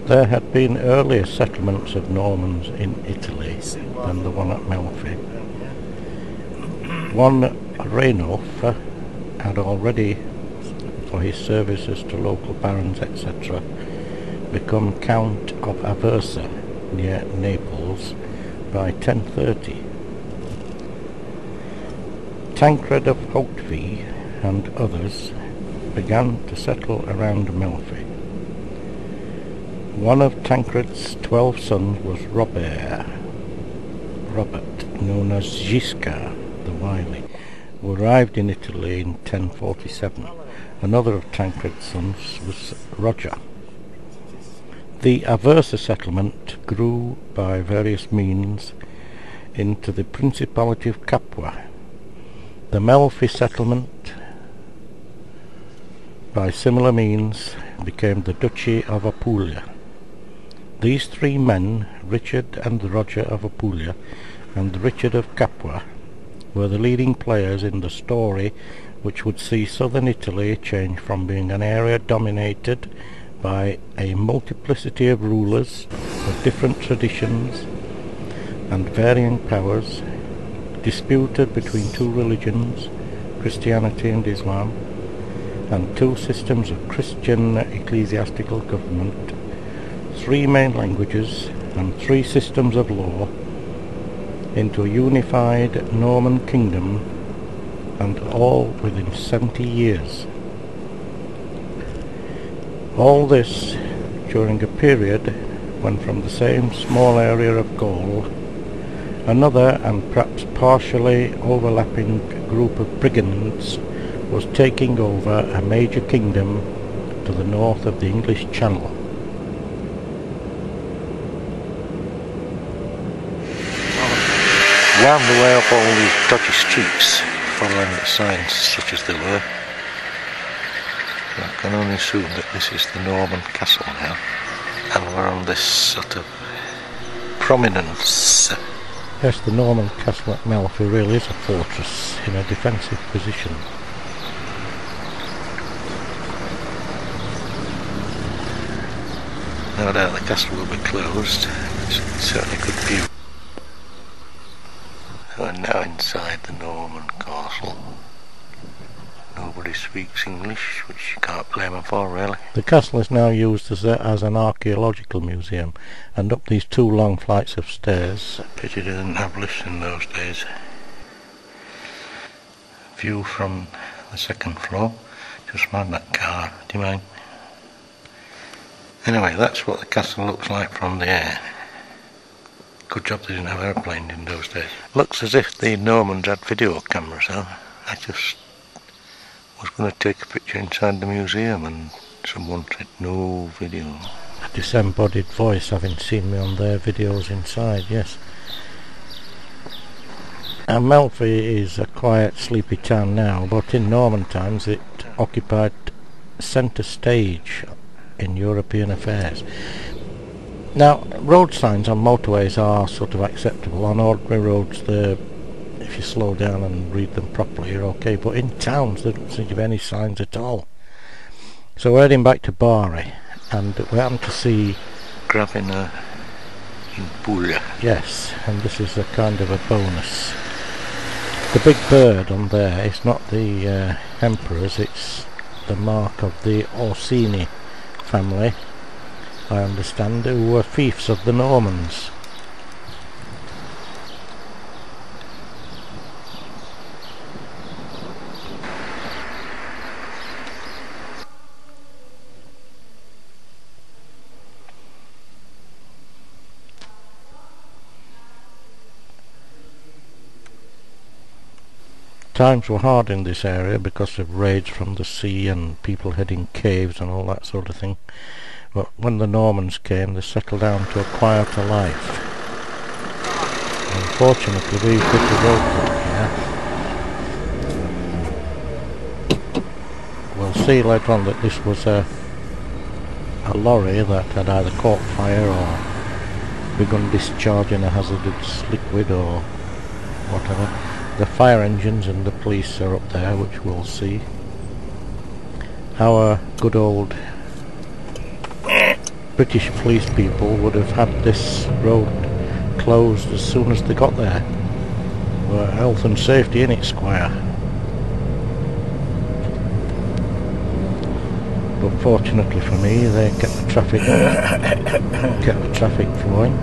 There had been earlier settlements of Normans in Italy than the one at Melfi. One Ranulf had already, for his services to local barons etc., become Count of Aversa near Naples by 1030. Tancred of Hautevy and others began to settle around Melfi. One of Tancred's 12 sons was Robert, known as Giscard the Wily, who arrived in Italy in 1047. Another of Tancred's sons was Roger. The Aversa settlement grew by various means into the Principality of Capua. The Melfi settlement, by similar means, became the Duchy of Apulia. These three men, Richard and Roger of Apulia and Richard of Capua, were the leading players in the story which would see southern Italy change from being an area dominated by a multiplicity of rulers of different traditions and varying powers, disputed between two religions, Christianity and Islam, and two systems of Christian ecclesiastical government, three main languages and three systems of law, into a unified Norman kingdom, and all within 70 years. All this during a period when from the same small area of Gaul, another and perhaps partially overlapping group of brigands was taking over a major kingdom to the north of the English Channel. Wound the way up all these dodgy streets, following the signs such as they were. I can only assume that this is the Norman castle now, and we're on this sort of prominence. Yes, the Norman castle at Melfi really is a fortress in a defensive position. No doubt the castle will be closed. It's certainly a good view. We're now inside the Norman castle. Nobody speaks English, which you can't blame them for, really. The castle is now used as an archaeological museum, and up these two long flights of stairs. Pity they didn't have lifts in those days. View from the second floor. Just mind that car, do you mind? Anyway, that's what the castle looks like from the air. Good job they didn't have airplanes in those days. Looks as if the Normans had video cameras though. I just was going to take a picture inside the museum and someone said no video. A disembodied voice having seen me on their videos inside, yes. Melfi is a quiet, sleepy town now, but in Norman times it occupied centre stage in European affairs. Now, road signs on motorways are sort of acceptable. On ordinary roads, if you slow down and read them properly, you're okay. But in towns, there don't seem to be any signs at all. So we're heading back to Bari, and we happen to see Gravina in Puglia. Yes, and this is a kind of a bonus. The big bird on there is not the emperor's, it's the mark of the Orsini family, I understand, who were fiefs of the Normans. Times were hard in this area because of raids from the sea and people heading caves and all that sort of thing. But when the Normans came, they settled down to a quieter life. Unfortunately, we've hit a roadblock here. We'll see later on that this was a lorry that had either caught fire or begun discharging a hazardous liquid or whatever. The fire engines and the police are up there, which we'll see. Our good old British police people would have had this road closed as soon as they got there. Well, health and safety in it, Squire. But fortunately for me, they kept the traffic flowing.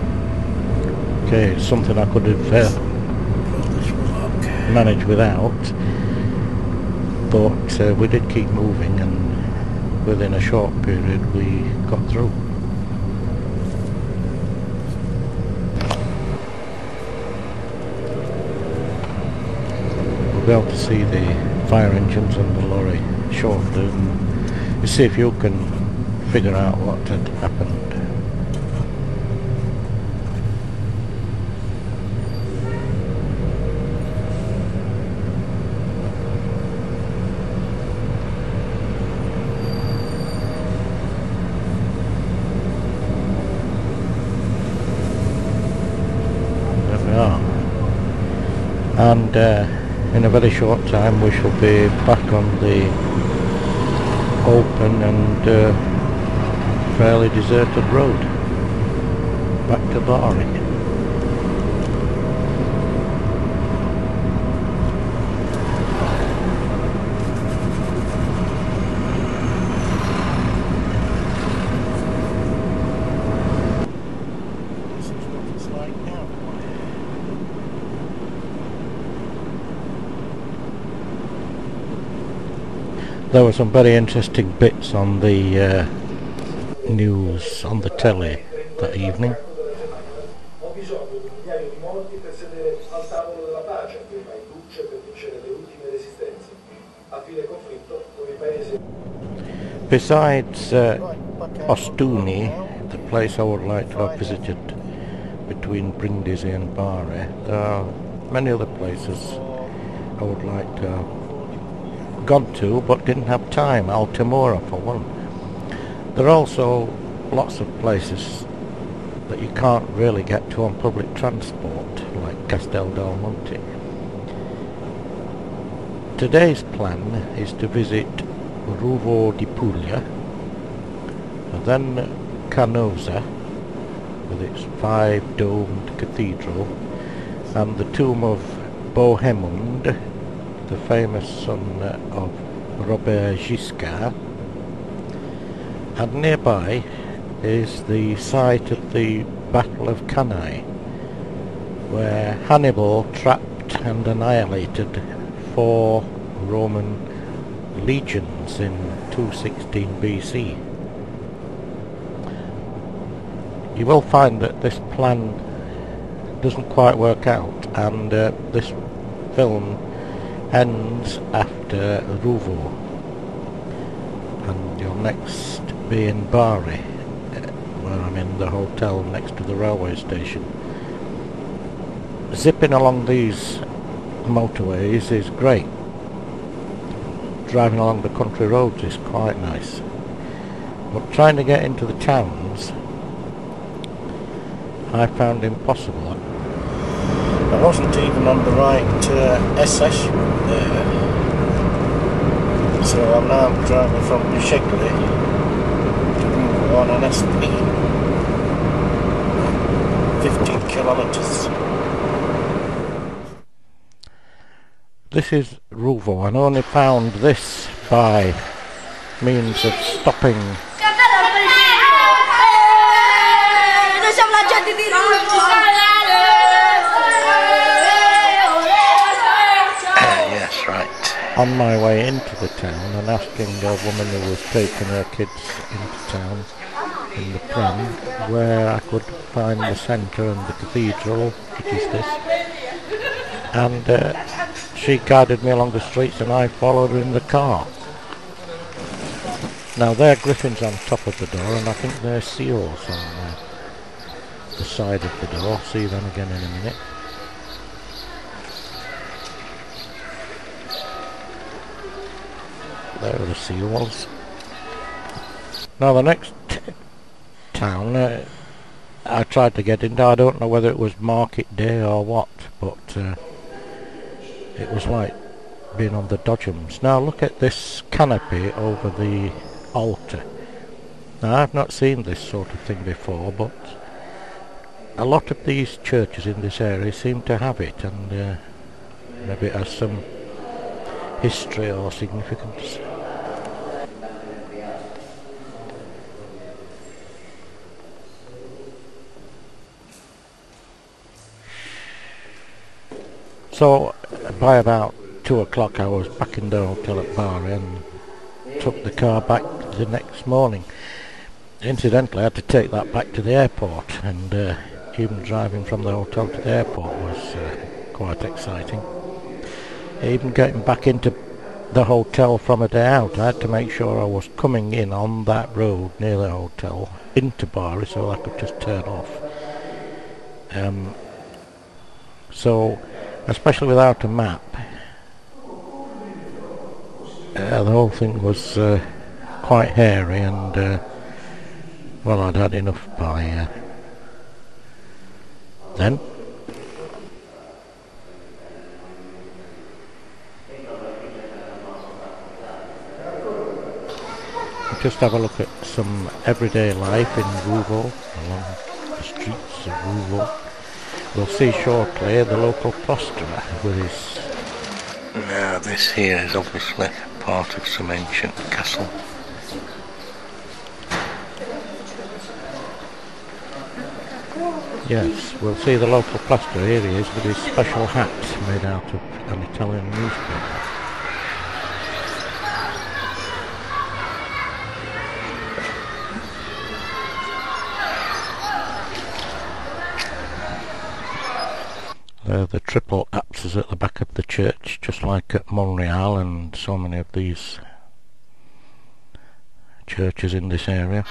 Okay, it's something I could have managed without, but we did keep moving, and within a short period we got through. We'll be able to see the fire engines and the lorry shortly, and you see if you can figure out what had happened. And in a very short time we shall be back on the open and fairly deserted road back to Bari. This is what it's like now. There were some very interesting bits on the news on the telly that evening. Besides Ostuni, the place I would like to have visited between Brindisi and Bari, there are many other places I would like to have gone to but didn't have time. Altamura for one. There are also lots of places that you can't really get to on public transport, like Castel del Monte. Today's plan is to visit Ruvo di Puglia, and then Venosa with its 5-domed cathedral, and the tomb of Bohemund, the famous son of Robert Giscard, and nearby is the site of the Battle of Cannae, where Hannibal trapped and annihilated 4 Roman legions in 216 BC. You will find that this plan doesn't quite work out, and this film ends after Ruvo, and you'll next be in Bari, where I'm in the hotel next to the railway station. Zipping along these motorways is great. Driving along the country roads is quite nice, but trying to get into the towns I found impossible. I wasn't even on the right SS route there, so I'm now driving from Bishegli to Ruvo on an SP, 15 kilometres. This is Ruvo, and I only found this by means of stopping on my way into the town and asking a woman who was taking her kids into town in the pram where I could find the centre and the cathedral, which is this, and she guided me along the streets and I followed her in the car. Now there are griffins on top of the door, and I think there are seals on the side of the door. See them again in a minute. There are the seals. Now the next town I tried to get into, I don't know whether it was market day or what, but it was like being on the Dodgems. Now look at this canopy over the altar. Now, I've not seen this sort of thing before, but a lot of these churches in this area seem to have it, and maybe it has some history or significance. So by about 2 o'clock I was back in the hotel at Bari and took the car back the next morning. Incidentally, I had to take that back to the airport, and even driving from the hotel to the airport was quite exciting. Even getting back into the hotel from a day out, I had to make sure I was coming in on that road near the hotel into Bari so I could just turn off. So, especially without a map, the whole thing was quite hairy, and well, I'd had enough by then. Just have a look at some everyday life in Ruvo, along the streets of Ruvo. We'll see shortly the local plasterer with his... Now this here is obviously part of some ancient castle. Yes, we'll see the local plasterer. Here he is with his special hat made out of an Italian newspaper. The triple apses at the back of the church, just like at Monreal and so many of these churches in this area.